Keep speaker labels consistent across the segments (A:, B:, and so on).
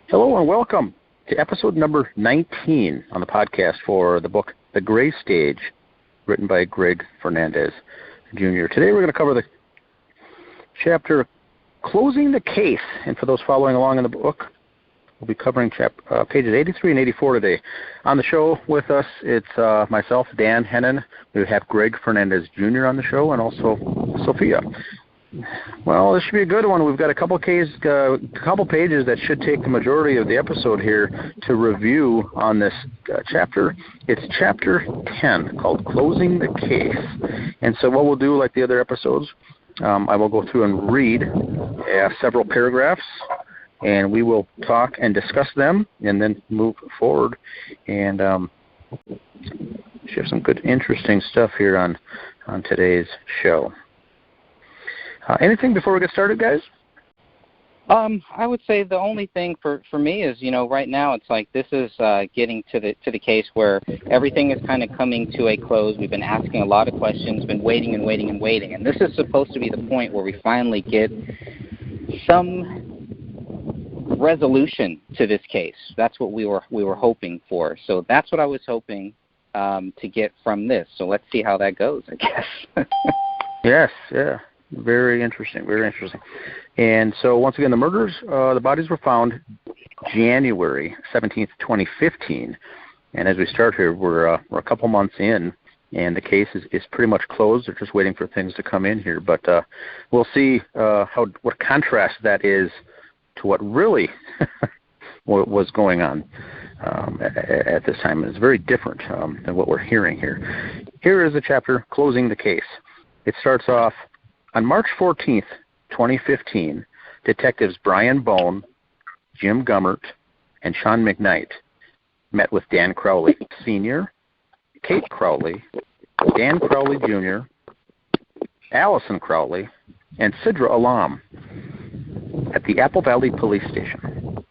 A: Hello and welcome to episode number 19 on the podcast for the book The Gray Stage, written by Greg Fernandez Jr. Today we're going to cover the chapter Closing the Case, and for those following along in the book, we'll be covering pages 83 and 84 today. On the show with us, it's myself, Dan Hennen. We have Greg Fernandez Jr. on the show, and also Sophia. Well, this should be a good one. We've got a couple pages that should take the majority of the episode here to review on this chapter. It's chapter 10, called Closing the Case. And so what we'll do, like the other episodes, I will go through and read several paragraphs, and we will talk and discuss them, and then move forward and share some good, interesting stuff here on today's show. Anything before we get started, guys?
B: I would say the only thing for me is, right now it's like this is getting to the case where everything is kind of coming to a close. We've been asking a lot of questions, been waiting, and this is supposed to be the point where we finally get some resolution to this case. That's what we were hoping for. So that's what I was hoping to get from this. So let's see how that goes, I guess.
A: Yes, yeah. Very interesting, very interesting. And so once again, the murders, the bodies were found January 17th, 2015. And as we start here, we're a couple months in, and the case is pretty much closed. They're just waiting for things to come in here. But we'll see what contrast that is to what really was going on at this time. It's very different than what we're hearing here. Here is the chapter, Closing the Case. It starts off, on March 14th, 2015, detectives Brian Bone, Jim Gummert, and Sean McKnight met with Dan Crowley Sr., Kate Crowley, Dan Crowley Jr., Allison Crowley, and Sidra Alam at the Apple Valley Police Station.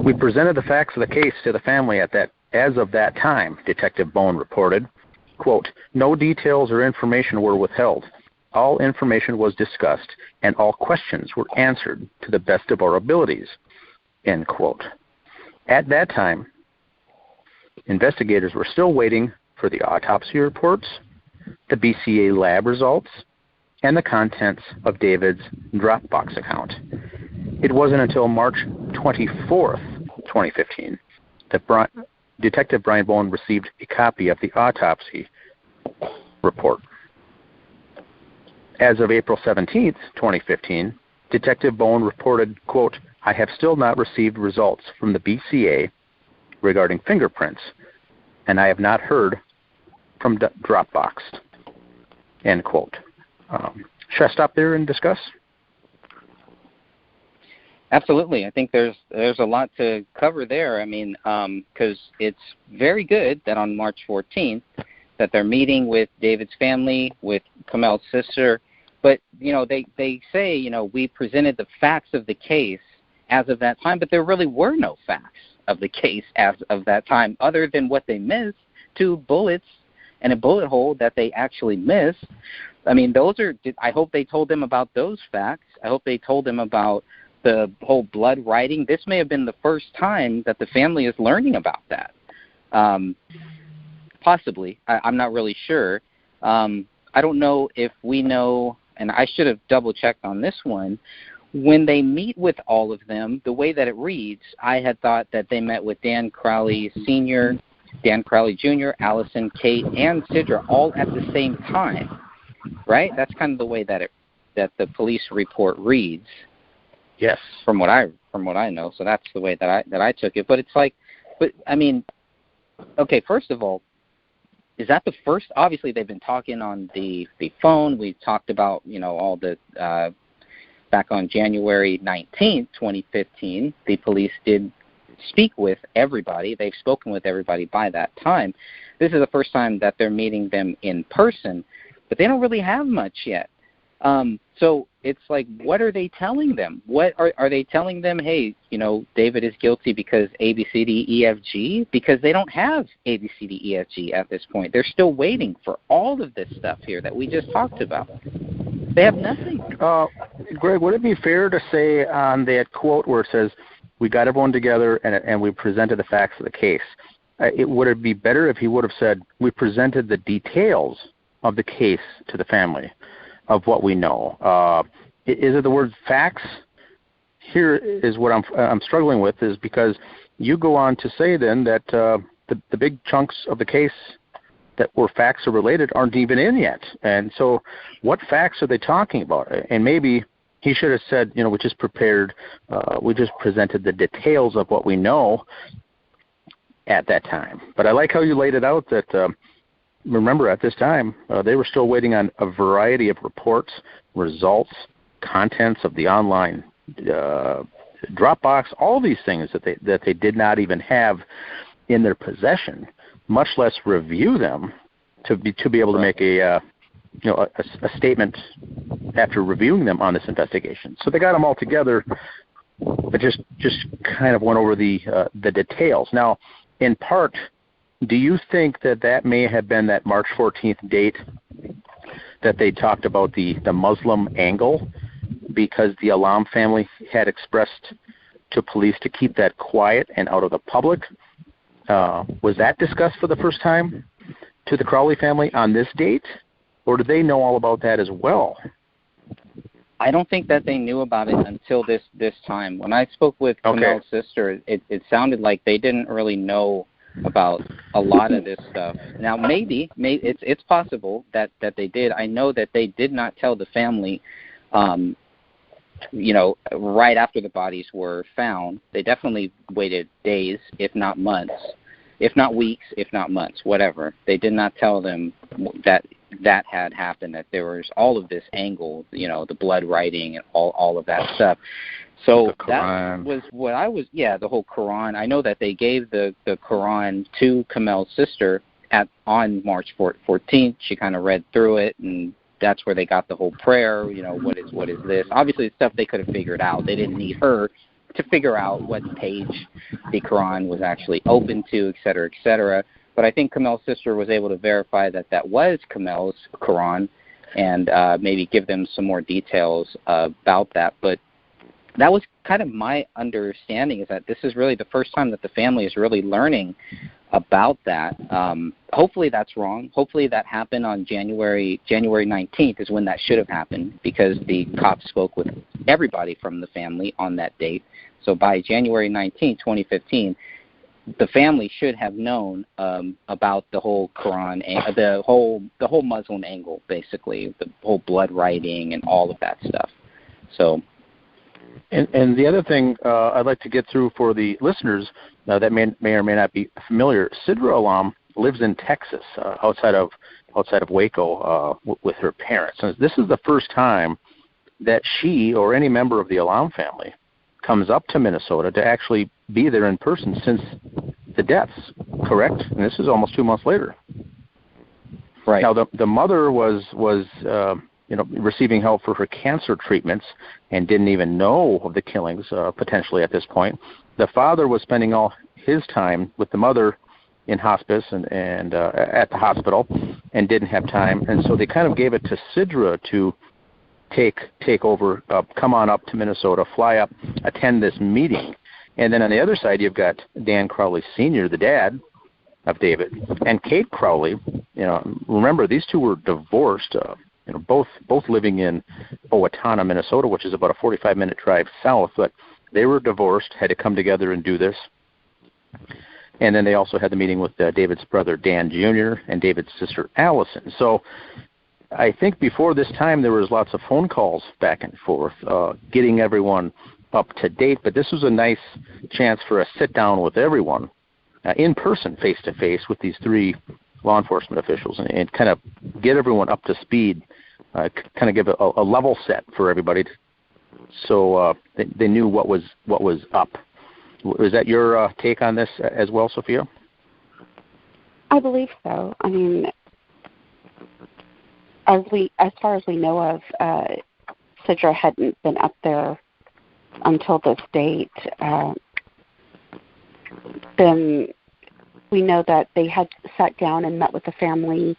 A: We presented the facts of the case to the family as of that time, Detective Bone reported. Quote, no details or information were withheld. All information was discussed, and all questions were answered to the best of our abilities, end quote. At that time, investigators were still waiting for the autopsy reports, the BCA lab results, and the contents of David's Dropbox account. It wasn't until March 24th, 2015, that Detective Brian Bone received a copy of the autopsy report. As of April 17th, 2015, Detective Bone reported, quote, I have still not received results from the BCA regarding fingerprints, and I have not heard from Dropbox, end quote. Should I stop there and discuss?
B: Absolutely. I think there's a lot to cover there. I mean, because it's very good that on March 14th that they're meeting with David's family, with Kamel's sister, but, they say, we presented the facts of the case as of that time, but there really were no facts of the case as of that time other than what they missed, 2 bullets and a bullet hole that they actually missed. I mean, I hope they told them about those facts. I hope they told them about the whole blood writing. This may have been the first time that the family is learning about that. Possibly. I'm not really sure. I don't know if we know, and I should have double-checked on this one, when they meet with all of them, the way that it reads, I had thought that they met with Dan Crowley Sr., Dan Crowley Jr., Allison, Kate, and Sidra all at the same time, right? That's kind of the way that the police report reads.
A: Yes.
B: From what I know, so that's the way that I took it. But it's like, I mean, okay, first of all, is that the first? Obviously, they've been talking on the phone. We talked about, all the, back on January 19th, 2015, the police did speak with everybody. They've spoken with everybody by that time. This is the first time that they're meeting them in person, but they don't really have much yet. So it's like, what are they telling them? What are they telling them? Hey, David is guilty because A, B, C, D, E, F, G, because they don't have A, B, C, D, E, F, G at this point. They're still waiting for all of this stuff here that we just talked about. They have nothing.
A: Greg, would it be fair to say on that quote where it says, we got everyone together and we presented the facts of the case. Would it be better if he would have said, we presented the details of the case to the family of what we know? Is it the word facts? Here is what I'm struggling with, is because you go on to say then that the big chunks of the case that were facts or related aren't even in yet. And so what facts are they talking about? And maybe he should have said, we just presented the details of what we know at that time. But I like how you laid it out that, remember, at this time, they were still waiting on a variety of reports, results, contents of the online Dropbox, all these things that they did not even have in their possession, much less review them to be able to make a statement after reviewing them on this investigation. So they got them all together, but just kind of went over the details. Now, in part, do you think that may have been that March 14th date that they talked about the Muslim angle, because the Alam family had expressed to police to keep that quiet and out of the public? Was that discussed for the first time to the Crowley family on this date, or did they know all about that as well?
B: I don't think that they knew about it until this time. When I spoke with Kamel's sister, it sounded like they didn't really know about a lot of this stuff. Now, maybe it's possible that they did. I know that they did not tell the family, right after the bodies were found. They definitely waited days, if not months, if not weeks, if not months, whatever. They did not tell them that had happened, that there was all of this angle, the blood writing and all of that stuff. So that was what the whole Quran. I know that they gave the Quran to Kamel's sister on March 14th. She kind of read through it, and that's where they got the whole prayer, what is this? Obviously, it's stuff they could have figured out. They didn't need her to figure out what page the Quran was actually open to, et cetera, et cetera. But I think Kamel's sister was able to verify that was Kamel's Quran and maybe give them some more details about that. But that was kind of my understanding, is that this is really the first time that the family is really learning about that. Hopefully that's wrong. Hopefully that happened on January 19th is when that should have happened, because the cops spoke with everybody from the family on that date. So by January 19th, 2015, the family should have known about the whole Quran, the whole Muslim angle, basically, the whole blood writing and all of that stuff. So.
A: And the other thing I'd like to get through for the listeners that may or may not be familiar, Sidra Alam lives in Texas, outside of Waco, with her parents. And this is the first time that she or any member of the Alam family comes up to Minnesota to actually be there in person since the deaths, correct? And this is almost 2 months later.
B: Right.
A: Now, the mother was receiving help for her cancer treatments and didn't even know of the killings potentially at this point. The father was spending all his time with the mother in hospice and at the hospital, and didn't have time. And so they kind of gave it to Sidra to take over, come on up to Minnesota, fly up, attend this meeting. And then on the other side, you've got Dan Crowley Sr., the dad of David, and Kate Crowley. Remember, these two were divorced, both living in Owatonna, Minnesota, which is about a 45-minute drive south, but they were divorced, had to come together and do this. And then they also had the meeting with David's brother, Dan Jr., and David's sister, Allison. So I think before this time there was lots of phone calls back and forth, getting everyone up to date, but this was a nice chance for a sit-down with everyone in person, face-to-face, with these three law enforcement officials and kind of get everyone up to speed, kind of give a level set for everybody so they knew what was up. Was that your take on this as well, Sophia?
C: I believe so. I mean, as far as we know of, Sidra hadn't been up there until this date. Then we know that they had sat down and met with the family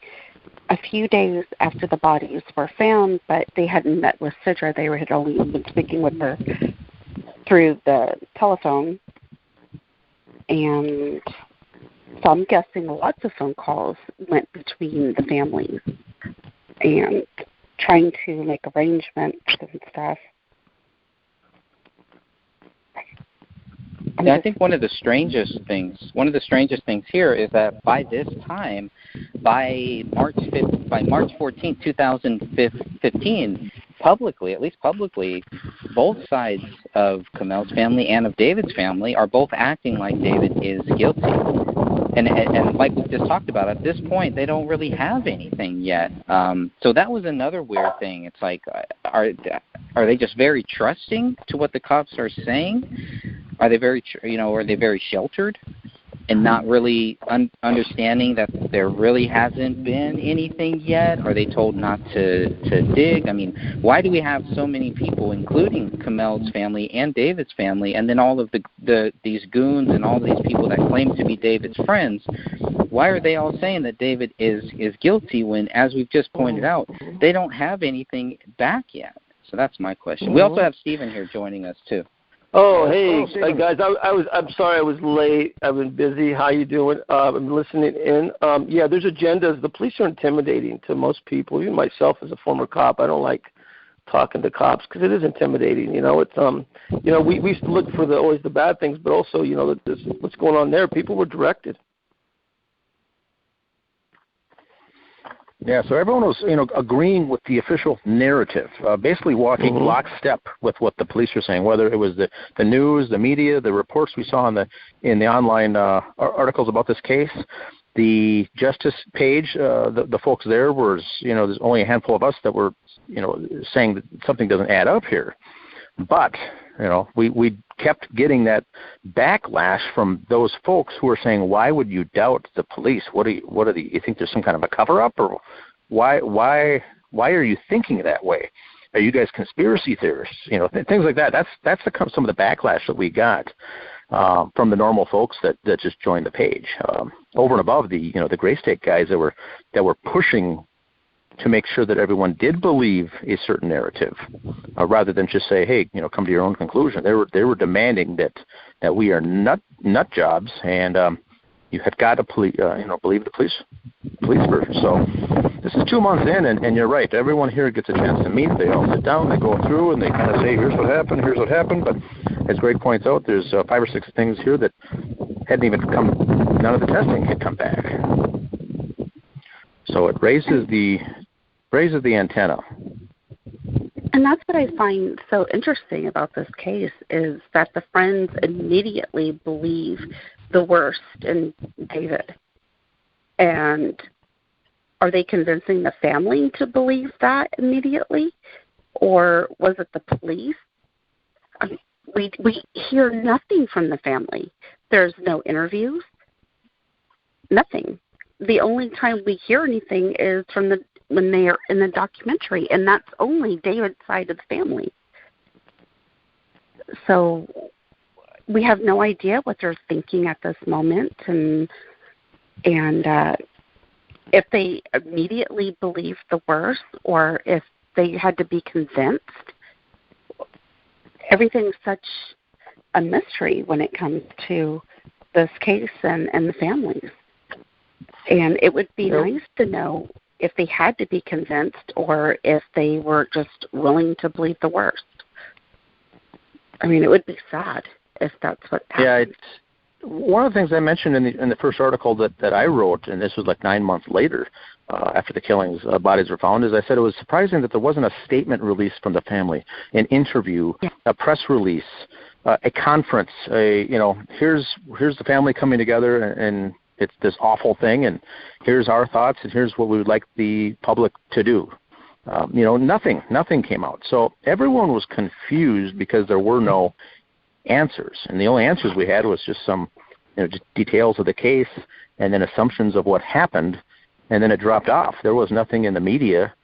C: a few days after the bodies were found, but they hadn't met with Sidra. They had only been speaking with her through the telephone, and so I'm guessing lots of phone calls went between the families and trying to make arrangements and stuff.
B: Yeah, I think one of the strangest things here is that by this time, by March 14th, 2015, at least publicly, both sides of Kamel's family and of David's family are both acting like David is guilty. And like we just talked about, at this point, they don't really have anything yet. So that was another weird thing. It's like, are they just very trusting to what the cops are saying? Are they very sheltered and not really understanding that there really hasn't been anything yet? Are they told not to dig? I mean, why do we have so many people, including Kamel's family and David's family, and then all of these goons and all these people that claim to be David's friends? Why are they all saying that David is guilty when, as we've just pointed out, they don't have anything back yet? So that's my question. We also have Stephen here joining us too.
D: Oh, hey guys! I'm sorry I was late. I've been busy. How you doing? I'm listening in. Yeah, there's agendas. The police are intimidating to most people. Even myself, as a former cop, I don't like talking to cops because it is intimidating. It's we used to look for always the bad things, but also what's going on there. People were directed.
A: Yeah, so everyone was, agreeing with the official narrative, basically walking lockstep with what the police were saying, whether it was the news, the media, the reports we saw in the online articles about this case, the justice page, the folks there was, there's only a handful of us that were, saying that something doesn't add up here. But, we kept getting that backlash from those folks who were saying, why would you doubt the police? You think there's some kind of a cover-up, or why are you thinking that way? Are you guys conspiracy theorists? Things like that. That's some of the backlash that we got from the normal folks that just joined the page, over and above the Gray State guys that were pushing to make sure that everyone did believe a certain narrative, rather than just say, "Hey, come to your own conclusion." They were demanding that we are nut jobs, and you have got to believe the police version. So this is 2 months in, and you're right. Everyone here gets a chance to meet. They all sit down, they go through, and they kind of say, "Here's what happened." But as Greg points out, there's 5 or 6 things here that hadn't even come. None of the testing had come back. So it raises the antenna.
C: And that's what I find so interesting about this case, is that the friends immediately believe the worst in David. And are they convincing the family to believe that immediately? Or was it the police? I mean, we hear nothing from the family. There's no interviews, nothing. The only time we hear anything is when they are in the documentary, and that's only David's side of the family. So we have no idea what they're thinking at this moment, and if they immediately believe the worst, or if they had to be convinced. Everything's such a mystery when it comes to this case and the families. And it would be nice to know if they had to be convinced or if they were just willing to believe the worst. I mean, it would be sad if that's what happened.
A: Yeah, one of the things I mentioned in the first article that I wrote, and this was like 9 months later after the killings, bodies were found, is I said it was surprising that there wasn't a statement released from the family, an interview, a press release, a conference, here's the family coming together and it's this awful thing, and here's our thoughts, and here's what we would like the public to do. Nothing came out. So everyone was confused because there were no answers, and the only answers we had was just some, just details of the case, and then assumptions of what happened, and then it dropped off. There was nothing in the media.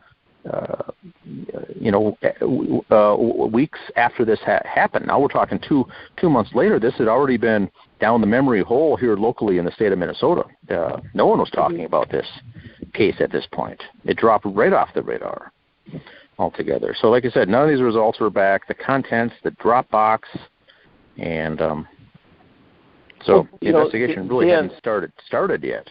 A: Weeks after this happened. Now we're talking two months later. This had already been down the memory hole here locally in the state of Minnesota. No one was talking about this case at this point. It dropped right off the radar altogether. So like I said, none of these results were back. The contents, the Dropbox, And so the investigation really hadn't started yet.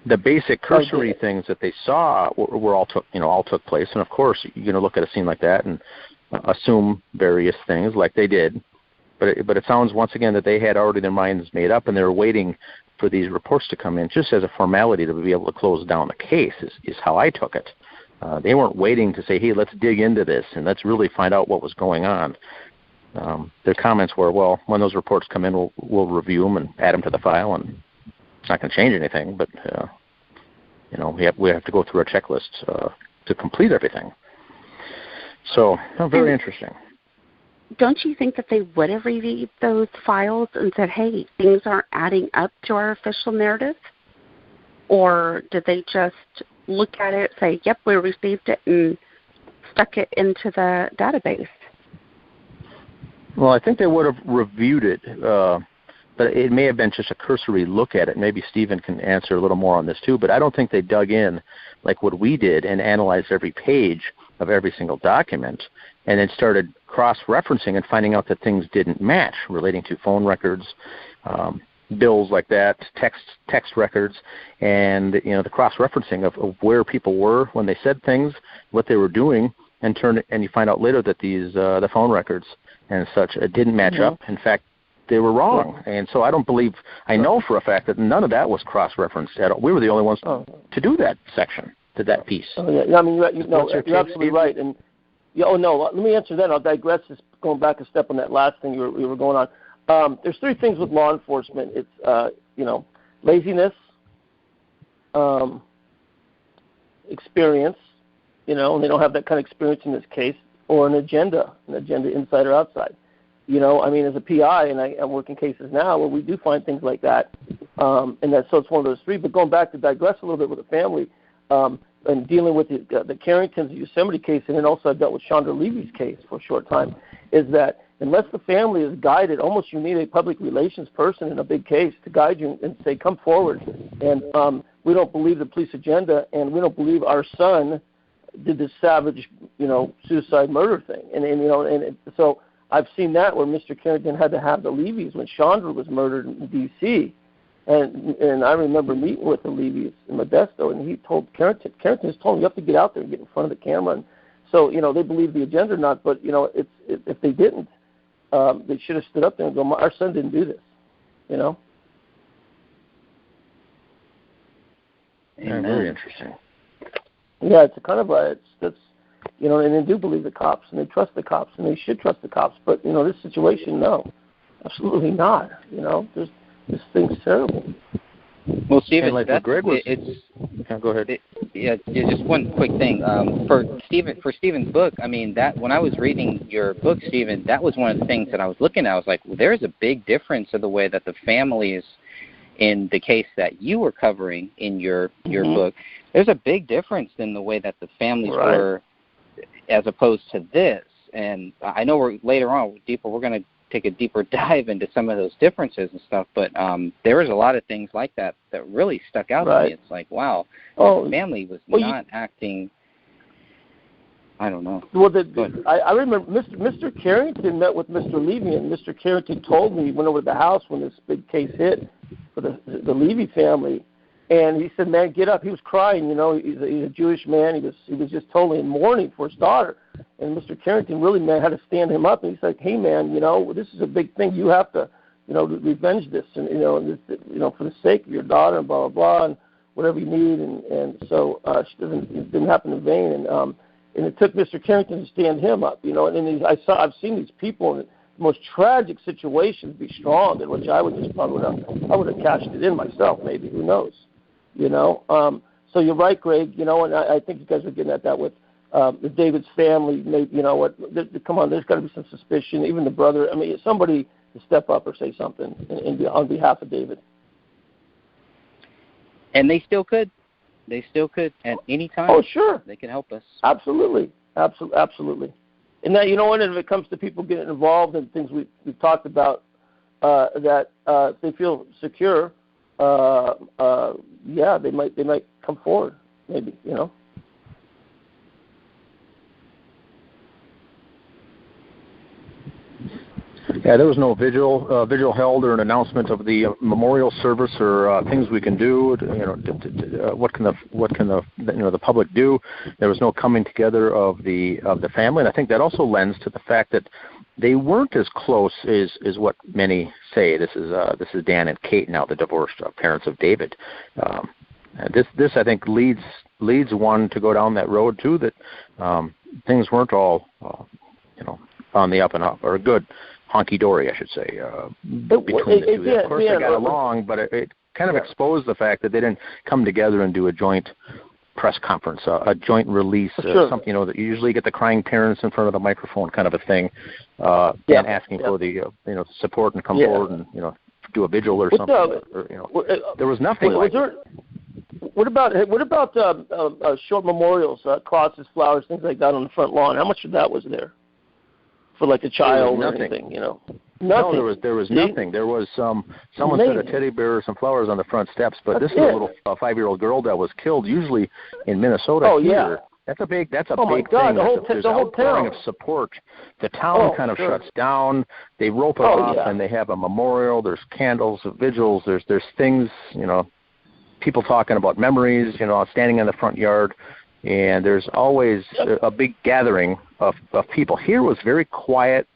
A: The basic cursory things that they saw were all took place, and of course you're going to look at a scene like that and assume various things like they did. But it sounds once again that they had already their minds made up, and they were waiting for these reports to come in just as a formality to be able to close down the case. Is how I took it. They weren't waiting to say, hey, let's dig into this and let's really find out what was going on. Their comments were, well, when those reports come in, we'll review them and add them to the file, and it's not going to change anything, but we have to go through a checklist to complete everything. So very interesting.
C: Don't you think that they would have reviewed those files and said, hey, things aren't adding up to our official narrative? Or did they just look at it, say, yep, we received it, and stuck it into the database?
A: Well, I think they would have reviewed it, but it may have been just a cursory look at it. Maybe Stephen can answer a little more on this too, but I don't think they dug in like what we did and analyzed every page of every single document and then started cross-referencing and finding out that things didn't match relating to phone records, bills like that, text records, and the cross-referencing of where people were when they said things, what they were doing, and you find out later that these the phone records and such didn't match up. In fact, they were wrong. And so I know for a fact that none of that was cross-referenced at all. We were the only ones to do that section, to that piece.
D: Oh, yeah. I mean, you're absolutely right. And let me answer that. I'll digress, just going back a step on that last thing you were going on. There's three things with law enforcement. It's, laziness, experience, and they don't have that kind of experience in this case, or an agenda inside or outside. As a PI, and I'm working cases now where we do find things like that, so it's one of those three. But going back to digress a little bit with the family, and dealing with the Carringtons, the Yosemite case, and then also I dealt with Chandra Levy's case for a short time, is that unless the family is guided, almost you need a public relations person in a big case to guide you and say, come forward. And we don't believe the police agenda, and we don't believe our son did this savage, suicide murder thing. So I've seen that where Mr. Carrington had to have the Levys when Chandra was murdered in D.C., and I remember meeting with the Levys in Modesto, and he told Carrington just told him, you have to get out there and get in front of the camera. And so, they believe the agenda or not, but, if they didn't, they should have stood up there and go, our son didn't do this,
A: Yeah, very interesting.
D: Yeah, it's a kind of that's, and they do believe the cops, and they trust the cops, and they should trust the cops. But, this situation, no, absolutely not. This thing's terrible.
B: Well, Stephen,
A: like Greg was. Go ahead.
B: Just one quick thing. For Stephen's book, that when I was reading your book, Stephen, that was one of the things that I was looking at. I was like, well, there's a big difference in the way that the families in the case that you were covering in your book. There's a big difference in the way that the families were, as opposed to this. And I know we're going to take a deeper dive into some of those differences and stuff, but there was a lot of things like that really stuck out to me. It's like, wow, the family was not acting, I don't know. Well,
D: I remember Mr. Carrington met with Mr. Levy, and Mr. Carrington told me he went over to the house when this big case hit for the Levy family, and he said, man, get up. He was crying, he's a Jewish man. He was just totally in mourning for his daughter. And Mr. Carrington really, had to stand him up. And he's like, hey, man, this is a big thing. You have to, revenge this, and, for the sake of your daughter, and blah, blah, blah, and whatever you need. And so it didn't happen in vain. And it took Mr. Carrington to stand him up, And I've seen these people in the most tragic situations be strong, in which I would have cashed it in myself, maybe. Who knows? So you're right, Greg. And I think you guys are getting at that with David's family. Come on, there's got to be some suspicion. Even the brother. Somebody to step up or say something on behalf of David.
B: And they still could. They still could at any time.
D: Oh, sure.
B: They can help us.
D: Absolutely. And that, and if it comes to people getting involved in things we've talked about, that if they feel secure, they might come forward, maybe,
A: Yeah, there was no vigil held or an announcement of the memorial service or things we can do. What can the public do? There was no coming together of the family, and I think that also lends to the fact that they weren't as close as what many say. This is Dan and Kate now, the divorced parents of David. This I think leads one to go down that road too. That things weren't all on the up and up, or good. Honky-dory, I should say, between the two. Of course, they got along, but it kind of exposed the fact that they didn't come together and do a joint press conference, a joint release, something, that you usually get the crying parents in front of the microphone kind of a thing, and asking for the support and come forward and do a vigil or something. There was nothing like that.
D: What about short memorials, crosses, flowers, things like that on the front lawn? How much of that was there? For like a child or anything, Nothing.
A: No, there was nothing. There was someone set a teddy bear or some flowers on the front steps, but this is a little 5-year-old girl that was killed, usually in Minnesota.
D: Oh, yeah.
A: That's a big thing.
D: The whole town
A: of support. The town kind of shuts down. They rope it off, and they have a memorial. There's candles, vigils. There's things, people talking about memories, standing in the front yard. And there's always a big gathering of people. Here was very quiet,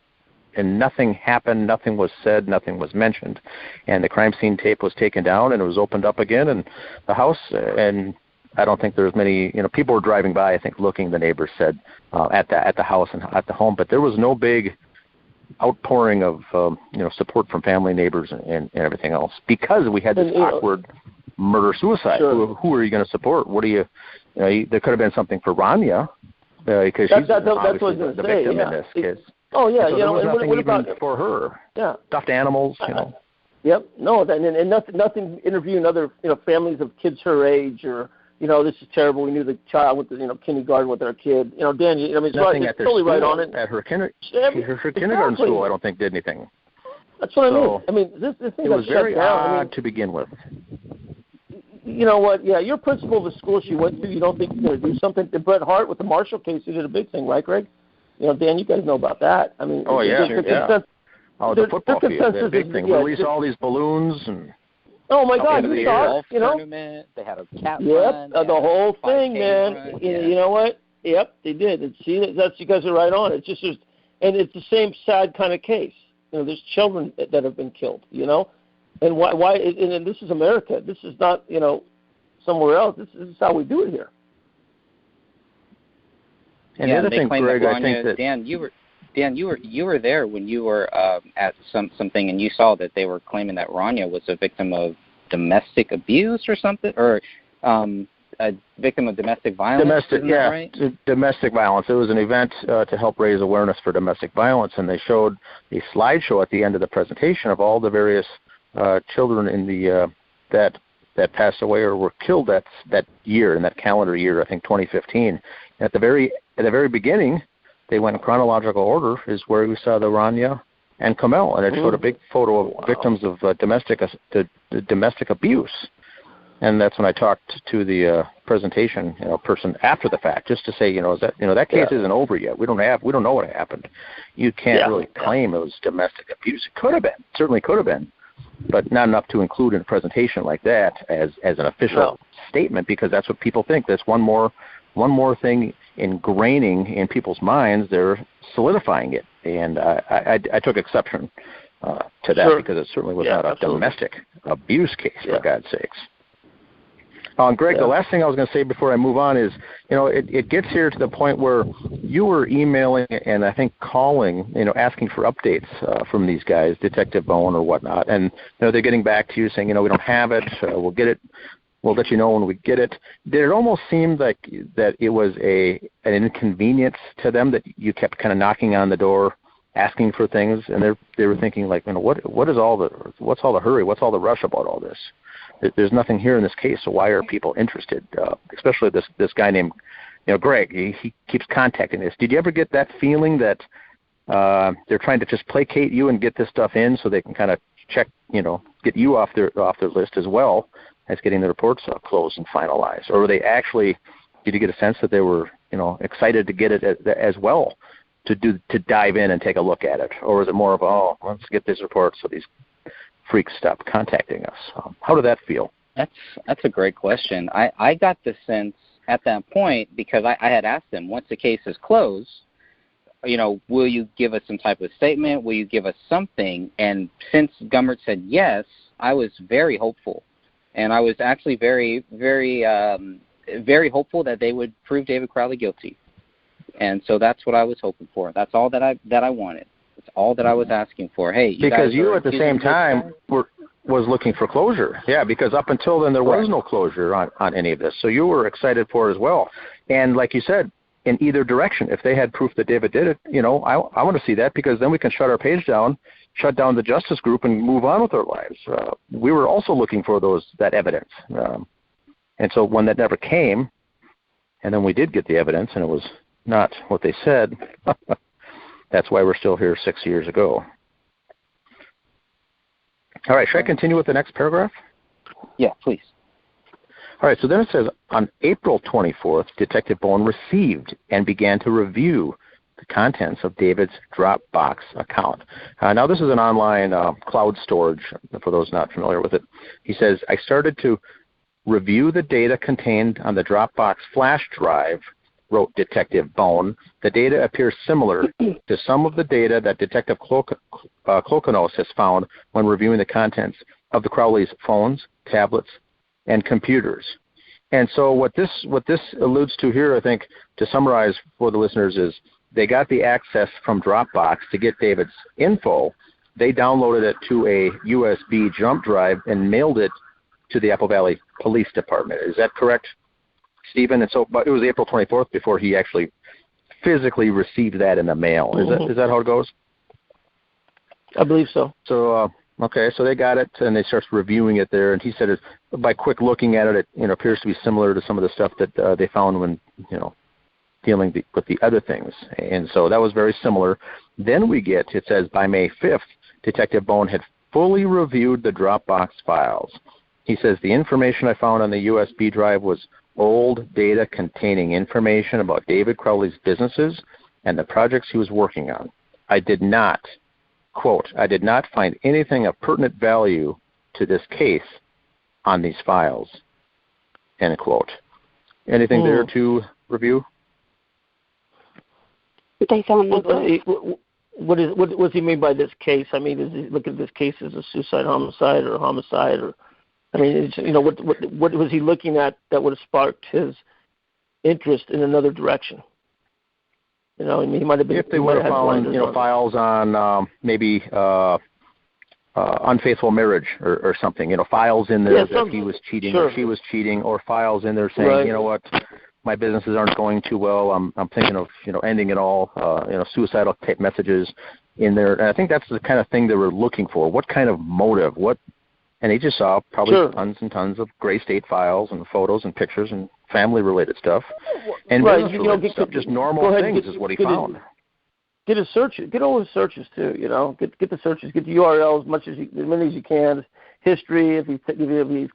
A: and nothing happened, nothing was said, nothing was mentioned. And the crime scene tape was taken down, and it was opened up again, and the house, and I don't think there was many, people were driving by, I think, looking, the neighbors said, at the house and at the home. But there was no big outpouring of, support from family, neighbors, and everything else, because we had this awkward murder-suicide.
D: Sure.
A: Who are you going to support? What do you... there could have been something for Rania, because she's obviously the victim in this case.
D: Oh, yeah.
A: So there was nothing even for her.
D: Yeah.
A: Stuffed animals,
D: Yep. No, and nothing interviewing other, families of kids her age, or, this is terrible. We knew the child went to, kindergarten with our kid. Dan, it's
A: nothing
D: right.
A: At
D: It's totally
A: school,
D: right on it.
A: At her kindergarten school, I don't think did anything.
D: That's what I mean. This thing
A: it was very odd to begin with.
D: You know what? Yeah, you're principal of the school she went to. You don't think you're going to do something? Bret Hart with the Marshall case, he did a big thing, right, Greg? Dan, you guys know about that. I mean,
A: the football field, that big thing. Release all these balloons and.
D: Oh my God! You saw it.
B: Tournament. They had a cat
D: run. The whole thing, man.
B: Run,
D: You know what? Yep, they did. And see, you guys are right on. It's just, and it's the same sad kind of case. There's children that have been killed. And why? And this is America. This is not, somewhere else. This is how we do it here.
A: And the other thing, Greg, I think that
B: Dan, you were there when you were at something, and you saw that they were claiming that Rania was a victim of domestic abuse or something, or a victim of domestic violence.
A: Domestic violence. It was an event to help raise awareness for domestic violence, and they showed a slideshow at the end of the presentation of all the various children in the that passed away or were killed that year, in that calendar year, I think 2015. At the very beginning, they went in chronological order, is where we saw the Rania and Kamel, and it showed a big photo of victims of domestic abuse. And that's when I talked to the presentation person after the fact, just to say, that case isn't over yet. We don't know what happened. You can't really claim it was domestic abuse. It could have been, certainly could have been, but not enough to include in a presentation like that as an official statement, because that's what people think. That's one more thing ingraining in people's minds. They're solidifying it, and I took exception to that, because it certainly was not a domestic abuse case, for God's sakes. Greg, the last thing I was going to say before I move on is, it gets here to the point where you were emailing and I think calling, asking for updates from these guys, Detective Bone or whatnot, and they're getting back to you saying, we don't have it, we'll get it, we'll let you know when we get it. Did it almost seem like that it was an inconvenience to them that you kept kind of knocking on the door, asking for things, and they were thinking like, what's all the hurry, what's all the rush about all this? There's nothing here in this case, so why are people interested? Especially this guy named, Greg. He keeps contacting us. Did you ever get that feeling that they're trying to just placate you and get this stuff in so they can kind of check, get you off their list as well as getting the reports closed and finalized? Or were they actually? Did you get a sense that they were, excited to get it as well to dive in and take a look at it, or was it more of let's get this report so these freaks stop contacting us? How did that feel?
B: That's a great question. I got the sense at that point, because I had asked them, once the case is closed, will you give us some type of statement? Will you give us something? And since Gummert said yes, I was very hopeful. And I was actually very, very, very hopeful that they would prove David Crowley guilty. And so that's what I was hoping for. That's all that I wanted. That's all that I was asking for. Hey,
A: because you at the same time was looking for closure. Yeah, because up until then there was no closure on any of this. So you were excited for it as well. And like you said, in either direction, if they had proof that David did it, I want to see that, because then we can shut our page down, shut down the justice group, and move on with our lives. We were also looking for that evidence. And so when that never came, and then we did get the evidence, and it was not what they said, that's why we're still here 6 years ago. All right, should I continue with the next paragraph?
B: Yeah, please.
A: All right, so then it says, on April 24th, Detective Bone received and began to review the contents of David's Dropbox account. Now, this is an online cloud storage, for those not familiar with it. He says, I started to review the data contained on the Dropbox flash drive, wrote Detective Bone. The data appears similar to some of the data that Detective Klokanos has found when reviewing the contents of the Crowley's phones, tablets, and computers. And so what this alludes to here, I think, to summarize for the listeners, is they got the access from Dropbox to get David's info. They downloaded it to a USB jump drive and mailed it to the Apple Valley Police Department. Is that correct, Stephen? And so, but it was April 24th before he actually physically received that in the mail. Is that how it goes?
D: I believe so.
A: So, okay, so they got it, and they start reviewing it there, and he said by quick looking at it, it appears to be similar to some of the stuff that they found when, dealing with the other things. And so that was very similar. Then it says, by May 5th, Detective Bone had fully reviewed the Dropbox files. He says, the information I found on the USB drive was old data containing information about David Crowley's businesses and the projects he was working on. I did not, quote, I did not find anything of pertinent value to this case on these files, end quote. Anything there to review?
C: They found nothing.
D: What does he mean by this case? I mean, does he look at this case as a suicide, homicide, or homicide, or I mean, what was he looking at that would have sparked his interest in another direction? He might have been.
A: If they would have found, files on maybe unfaithful marriage or something, files in there that he was cheating or she was cheating, or files in there saying, you know what, my businesses aren't going too well. I'm thinking of ending it all. Suicidal type messages in there, and I think that's the kind of thing they were looking for. What kind of motive? And they just saw probably tons and tons of gray state files and photos and pictures and family-related stuff and business-related stuff. Just normal things is what he found.
D: Get his searches. Get all his searches too. Get the searches. Get the URLs as many as you can. History. If he's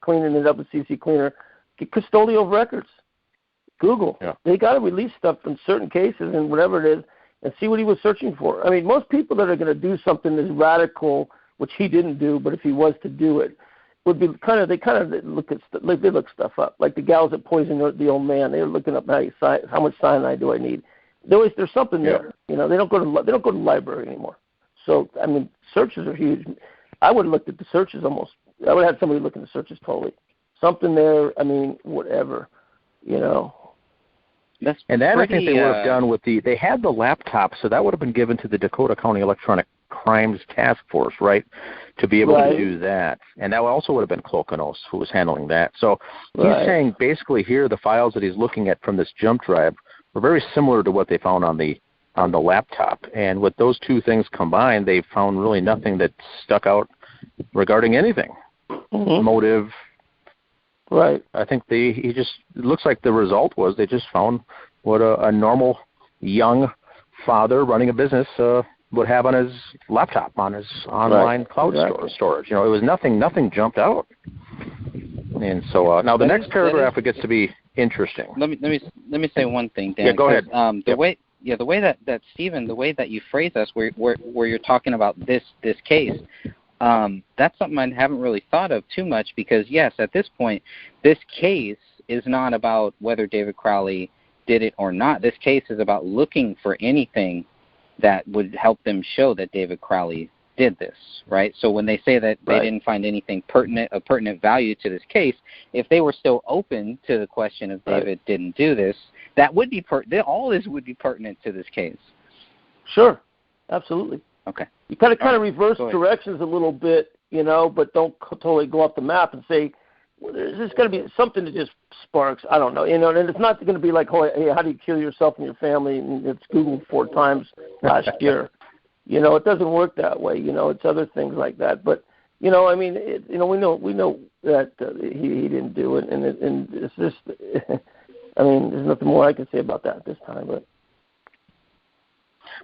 D: cleaning it up with CC Cleaner, get custodial records. Google. Yeah. They got to release stuff in certain cases and whatever it is, and see what he was searching for. I mean, most people that are going to do something as radical, which he didn't do, but if he was to do it, would be they look stuff up. Like the gals that poisoned the old man, they were looking up how much cyanide do I need. There's something there. They don't go to the library anymore. So I mean, searches are huge. I would have looked at the searches almost. I would have had somebody look at the searches totally. Something there. I mean, whatever.
A: And that I think they would have done with they had the laptop, so that would have been given to the Dakota County Electronic Crimes Task Force, right, to be able to do that. And that also would have been Klokanos who was handling that. So he's saying basically here the files that he's looking at from this jump drive were very similar to what they found on the laptop. And with those two things combined, they found really nothing that stuck out regarding anything. Motive.
D: Right.
A: I think it looks like the result was they just found what a normal young father running a business would have on his laptop, on his online cloud storage. It was nothing jumped out. And so now the next paragraph it gets to be interesting.
B: Let me say one thing, Dan.
A: Yeah, go ahead.
B: the way that Stephen, the way that you phrase us, where you're talking about this case, that's something I haven't really thought of too much, because yes, at this point, this case is not about whether David Crowley did it or not. This case is about looking for anything that would help them show that David Crowley did this, right? So when they say that they didn't find anything of pertinent value to this case, if they were still open to the question of David didn't do this, that would be all this would be pertinent to this case.
D: Sure, absolutely.
B: Okay.
D: You kind of reverse directions a little bit, but don't totally go off the map and say, well, there's just going to be something that just sparks. I don't know, and it's not going to be like, hey, how do you kill yourself and your family? And it's Googled 4 times last year. It doesn't work that way. It's other things like that. But we know that he didn't do it, and it's just. There's nothing more I can say about that at this time.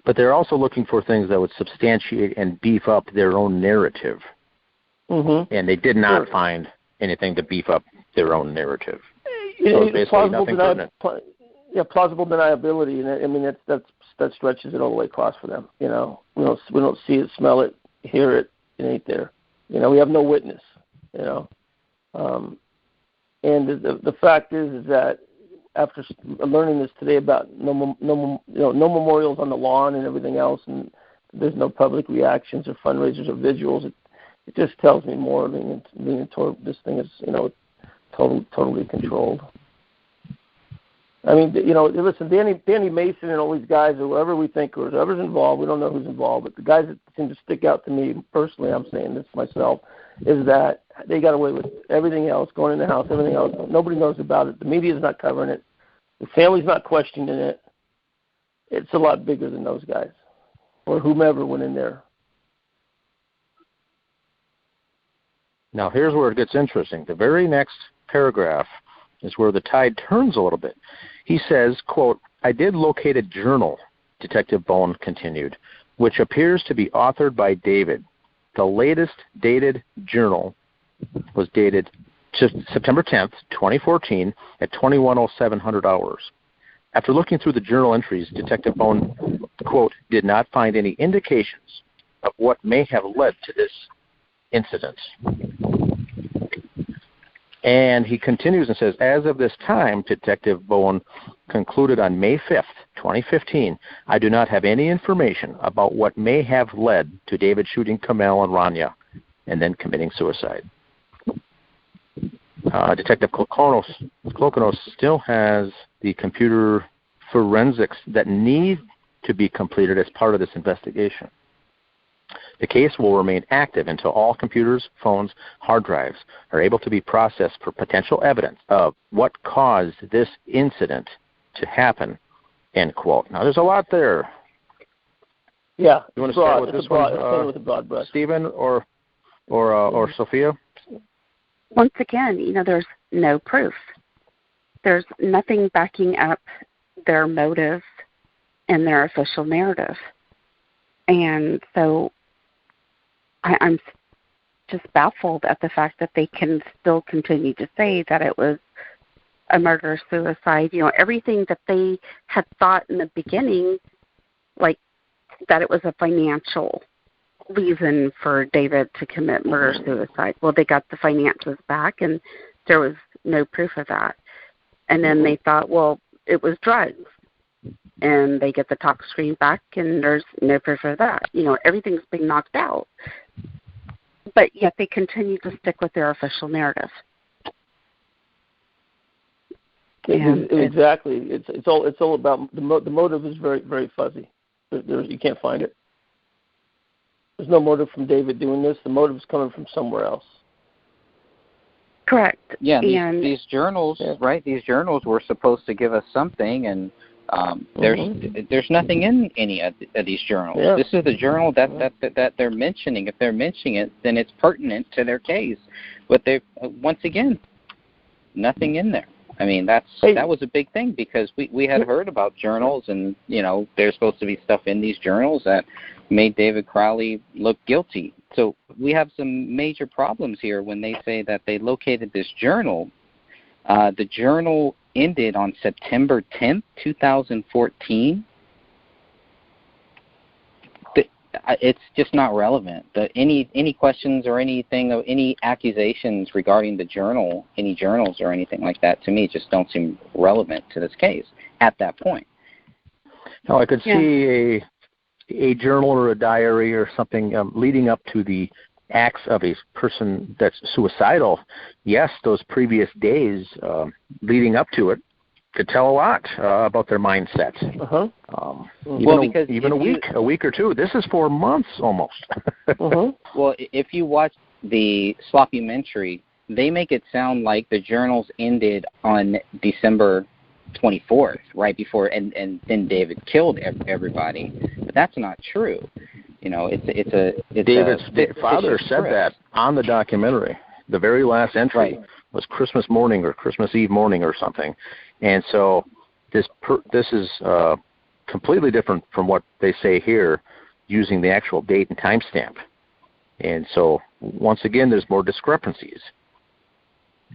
A: But they're also looking for things that would substantiate and beef up their own narrative.
D: Mm-hmm.
A: And they did not find anything to beef up their own narrative.
D: Plausible deniability, and that stretches it all the way across for them. We don't see it, smell it, hear it. It ain't there. We have no witness. And the fact is that after learning this today about no memorials on the lawn and everything else, and there's no public reactions or fundraisers or vigils, it just tells me more. This thing is totally controlled. Listen, Danny Mason and all these guys, or whoever we think, or whoever's involved, we don't know who's involved, but the guys that seem to stick out to me personally, I'm saying this myself, is that they got away with everything else, going in the house, everything else. Nobody knows about it. The media's not covering it. The family's not questioning it. It's a lot bigger than those guys, or whomever went in there.
A: Now, here's where it gets interesting. The very next paragraph is where the tide turns a little bit. He says, quote, "I did locate a journal," Detective Bone continued, "which appears to be authored by David. The latest dated journal was dated September 10th, 2014 at 21:07 hours. After looking through the journal entries, Detective Bone, quote, did not find any indications of what may have led to this incident." And he continues and says, "As of this time," Detective Bone concluded on May 5th, 2015, "I do not have any information about what may have led to David shooting Kamel and Rania and then committing suicide." Detective Klokonos still has the computer forensics that need to be completed as part of this investigation. The case will remain active until all computers, phones, hard drives are able to be processed for potential evidence of what caused this incident to happen, end quote. Now, there's a lot there.
D: Yeah.
A: You want to start with this one,
D: with a broad brush.
A: Stephen or Sophia?
C: Once again, there's no proof. There's nothing backing up their motive and their official narrative. And so I'm just baffled at the fact that they can still continue to say that it was a murder-suicide. Everything that they had thought in the beginning, like that it was a financial reason for David to commit murder-suicide. Well, they got the finances back, and there was no proof of that. And then they thought, well, it was drugs. And they get the talk screen back, and there's no proof of that. Everything's been knocked out. But yet they continue to stick with their official narrative.
D: Exactly. It's all about the motive is very, very fuzzy. You can't find it. There's no motive from David doing this. The motive is coming from somewhere else.
C: Correct.
B: Yeah, these journals, right? These journals were supposed to give us something, and there's nothing in any of these journals. Yeah. This is the journal that they're mentioning. If they're mentioning it, then it's pertinent to their case. But they once again, nothing in there. I mean, that was a big thing, because we had heard about journals, and there's supposed to be stuff in these journals that made David Crowley look guilty. So we have some major problems here when they say that they located this journal. The journal ended on September 10th, 2014, it's just not relevant. Any questions or anything, or any accusations regarding the journal, any journals or anything like that, to me just don't seem relevant to this case at that point.
A: No, I could see a journal or a diary or something leading up to the acts of a person that's suicidal. Yes, those previous days leading up to it could tell a lot about their mindset. Even a week or two. This is 4 months almost.
B: Well, if you watch the Sloppymentary, they make it sound like the journals ended on December 24th, right before, and then David killed everybody. But that's not true. You know,
A: David's father said that on the documentary. The very last entry was Christmas morning or Christmas Eve morning or something. And so this is completely different from what they say here, using the actual date and timestamp. And so once again, there's more discrepancies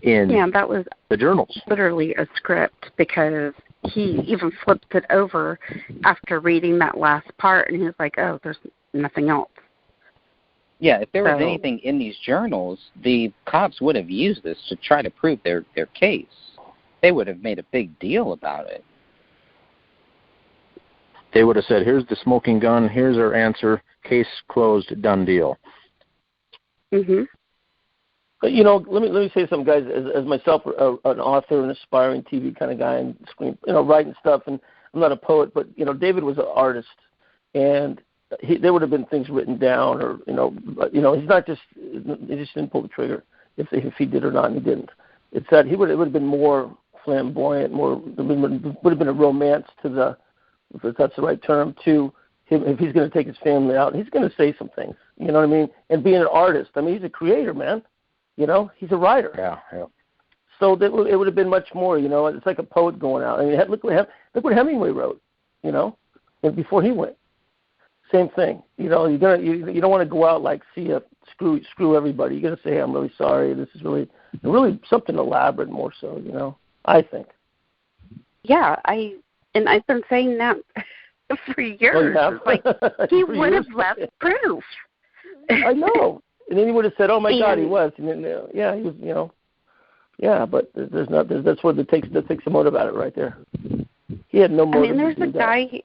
A: in
C: that was
A: the journals.
C: Literally a script, because he even flipped it over after reading that last part, and he was like, "Oh, there's nothing else."
B: Yeah, if there was anything in these journals, the cops would have used this to try to prove their case. They would have made a big deal about it.
A: They would have said, "Here's the smoking gun. Here's our answer. Case closed. Done deal."
D: But, you know, let me say something, guys. As myself, an author, an aspiring TV kind of guy, and writing stuff, and I'm not a poet, but David was an artist, and there would have been things written down, or he's not just he just didn't pull the trigger if he did or not, and he didn't. It's that it would have been more flamboyant, would have been a romance to the, if that's the right term, to him. If he's going to take his family out, he's going to say some things. You know what I mean? And being an artist, I mean, he's a creator, man. He's a writer.
A: Yeah.
D: So it would have been much more. It's like a poet going out. I mean, look what Hemingway wrote. And before he went, same thing. You don't want to go out like screw everybody. You're gonna say, hey, I'm really sorry. This is really something elaborate, more so. I think.
C: Yeah, I've been saying that for years.
D: Oh,
C: like he would have left proof.
D: I know. And then he would have said, "Oh my God, he was." And then, he was. Yeah, but that's where that takes the motive out of it right there. He had no motive.
C: I mean, there's a guy.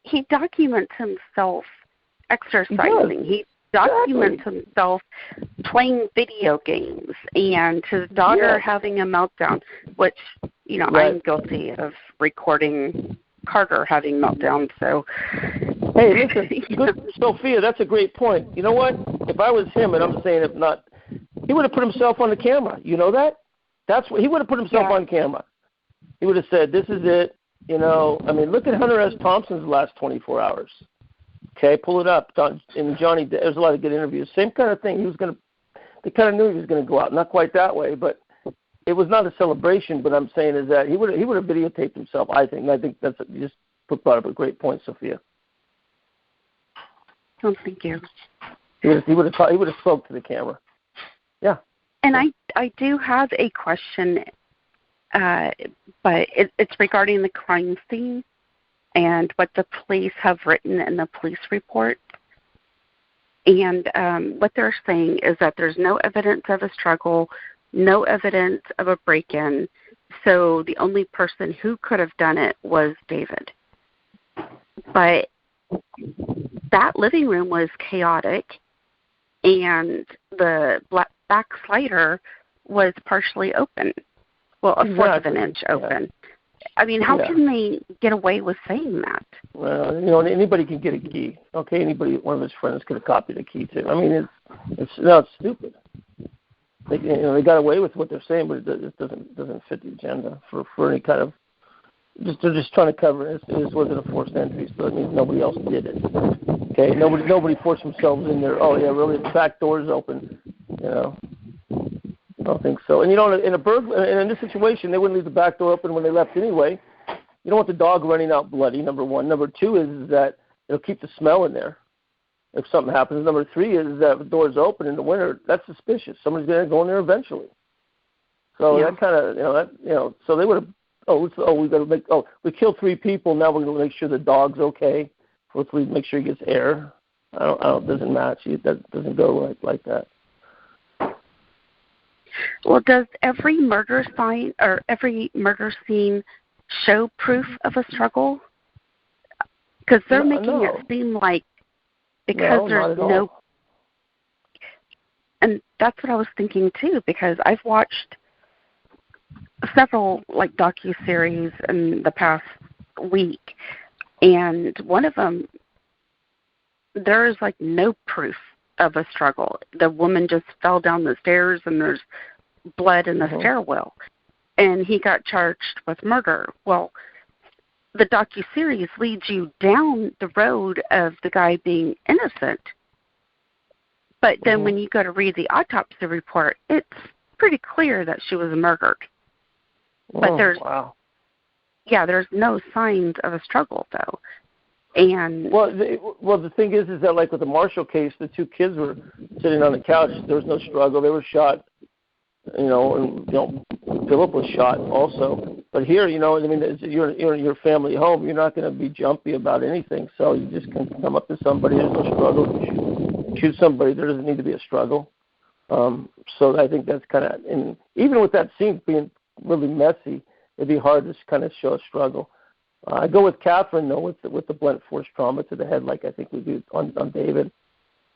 C: He documents himself exercising. He documents himself playing video games, and his daughter having a meltdown, which I'm guilty of recording Carter having meltdown. So,
D: hey, listen, Sophia, that's a great point. You know what? If I was him, and I'm saying if not, he would have put himself on the camera. You know that? That's what he would have put himself on camera. He would have said, "This is it." I mean, look at Hunter S. Thompson's last 24 hours. Okay, pull it up. And Johnny, there's a lot of good interviews. Same kind of thing. They kind of knew he was going to go out. Not quite that way, but it was not a celebration. But I'm saying is that he would have videotaped himself. I think. And I think you just brought up a great point, Sophia.
C: Oh, thank you.
D: He would have spoke to the camera. Yeah.
C: And I do have a question, but it's regarding the crime scene and what the police have written in the police report. And what they're saying is that there's no evidence of a struggle, no evidence of a break-in, so the only person who could have done it was David. But that living room was chaotic, and the back slider was partially open. Well, a fourth of an inch open. Yeah. I mean, how can they get away with saying that?
D: Well, anybody can get a key. Okay, one of his friends could have copied a key too. I mean, it's stupid. They got away with what they're saying, but it doesn't fit the agenda for any kind of. They're just trying to cover it. This wasn't a forced entry, so it means nobody else did it. Okay, nobody forced themselves in there. Oh yeah, really? The back door's open. I don't think so. And in this situation, they wouldn't leave the back door open when they left anyway. You don't want the dog running out bloody. Number one. Number two is that it'll keep the smell in there if something happens. Number three is that the door's open in the winter. That's suspicious. Somebody's going to go in there eventually. So that kind of So they would have. We killed 3 people. Now we're going to make sure the dog's okay. Hopefully, make sure he gets air. I don't doesn't match. That doesn't go like that.
C: Well, does every murder scene show proof of a struggle? Because they're making it seem like because there's no. And that's what I was thinking too, because I've watched several docuseries in the past week, and one of them, there's no proof of a struggle. The woman just fell down the stairs and there's blood in the stairwell, and he got charged with murder. Well, the docuseries leads you down the road of the guy being innocent, but then when you go to read the autopsy report, it's pretty clear that she was murdered. But there's no signs of a struggle though. And
D: the thing is that with the Marshall case, the two kids were sitting on the couch. There was no struggle. They were shot. And Philip was shot also. But here, you're in your family home. You're not going to be jumpy about anything. So you just can come up to somebody. There's no struggle. Shoot somebody. There doesn't need to be a struggle. So I think that's kind of, and even with that scene being really messy, it'd be hard to kind of show a struggle. I go with Catherine though, with the blunt force trauma to the head, like I think we do on David.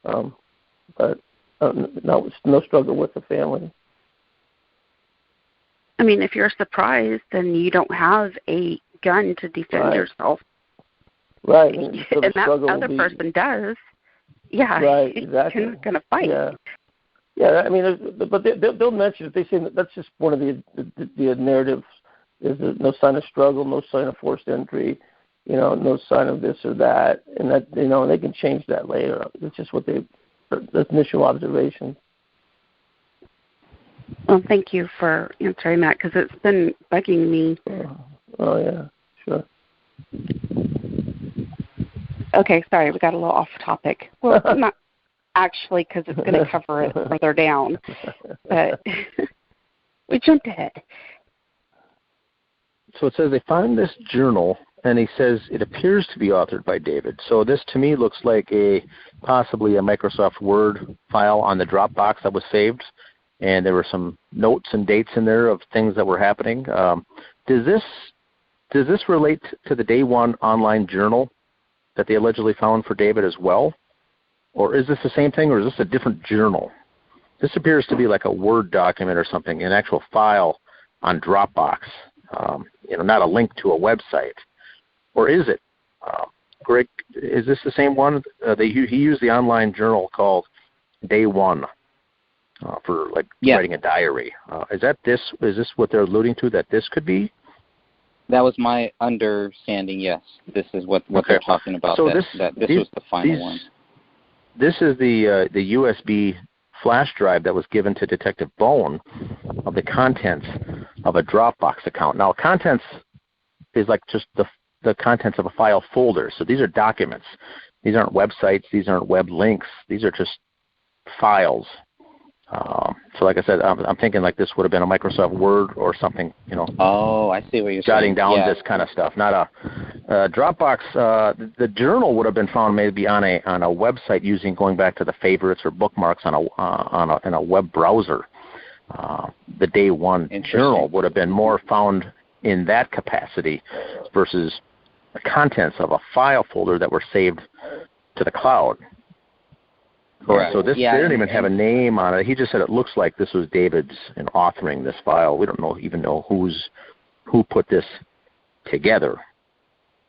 D: But no struggle with the family.
C: I mean, if you're surprised, then you don't have a gun to defend yourself.
D: Right.
C: And that other person does. Yeah.
D: Right. Exactly.
C: He's going to fight.
D: Yeah. Yeah. I mean, but they'll mention it. They say that's just one of the narratives. There's no sign of struggle, no sign of forced entry, no sign of this or that, and that they can change that later. It's just the initial observation.
C: Well, thank you for answering that, because it's been bugging me.
D: Oh yeah, sure.
C: Okay, sorry, we got a little off topic. Well, not actually, because it's going to cover it further down, but we jumped ahead.
A: So it says they find this journal, and he says it appears to be authored by David. So this, to me, looks like possibly a Microsoft Word file on the Dropbox that was saved, and there were some notes and dates in there of things that were happening. Does this relate to the Day One online journal that they allegedly found for David as well? Or is this the same thing, or is this a different journal? This appears to be like a Word document or something, an actual file on Dropbox. Not a link to a website. Or is it? Greg, is this the same one? He used the online journal called Day One for writing a diary. Is this what they're alluding to, that this could be?
B: That was my understanding, yes. This is what they're talking about, so this was the final one.
A: This is the USB flash drive that was given to Detective Bone of the contents of a Dropbox account. Now, contents is like just the contents of a file folder. So these are documents. These aren't websites. These aren't web links. These are just files. So like I said, I'm thinking like this would have been a Microsoft Word or something,
B: Oh, I see what you're
A: jotting
B: saying.
A: down this kind of stuff. Not a Dropbox. The journal would have been found maybe on a website going back to the favorites or bookmarks in a web browser. The Day One journal would have been more found in that capacity versus the contents of a file folder that were saved to the cloud.
B: Correct.
A: So they didn't even have a name on it. He just said it looks like this was David's in authoring this file. We don't even know who put this together.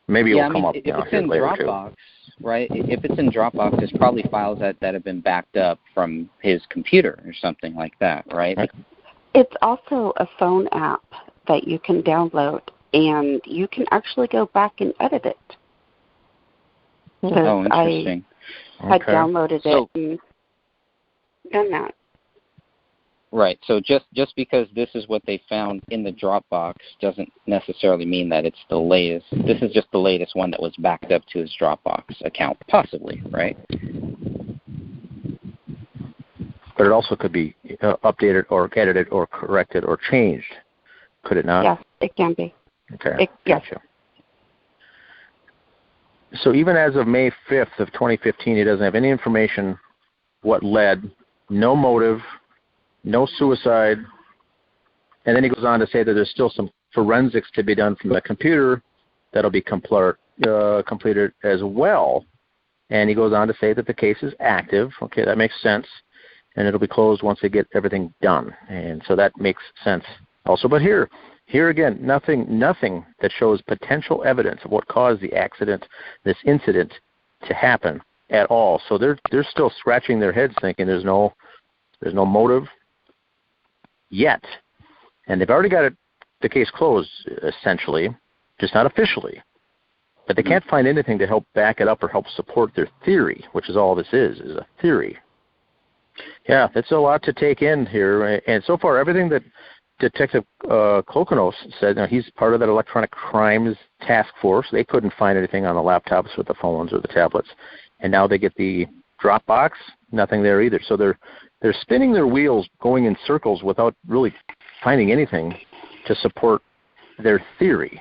A: Maybe it'll come up
B: if it's
A: here
B: in
A: later
B: Dropbox,
A: too.
B: Right? If it's in Dropbox, there's probably files that have been backed up from his computer or something like that, right?
C: It's also a phone app that you can download, and you can actually go back and edit it.
B: Oh, interesting.
C: I had downloaded it and done that.
B: Right. So just because this is what they found in the Dropbox doesn't necessarily mean that it's the latest. This is just the latest one that was backed up to his Dropbox account, possibly, right?
A: But it also could be updated or edited or corrected or changed. Could it not?
C: Yes, it can be.
A: Okay.
C: Yes.
A: Gotcha. So even as of May 5th of 2015, he doesn't have any information what led, no motive, no suicide, and then he goes on to say that there's still some forensics to be done from the computer that'll be completed as well. And he goes on to say that the case is active. Okay, that makes sense. And it'll be closed once they get everything done. And so that makes sense also. But here again, nothing that shows potential evidence of what caused the accident, this incident, to happen at all. So they're still scratching their heads thinking there's no motive yet. And they've already got the case closed, essentially, just not officially. But they can't find anything to help back it up or help support their theory, which is all this is a theory. Yeah, that's a lot to take in here. And so far, everything that Detective Klokonos said, he's part of that electronic crimes task force. They couldn't find anything on the laptops with the phones or the tablets. And now they get the Dropbox, nothing there either. So they're spinning their wheels, going in circles without really finding anything to support their theory.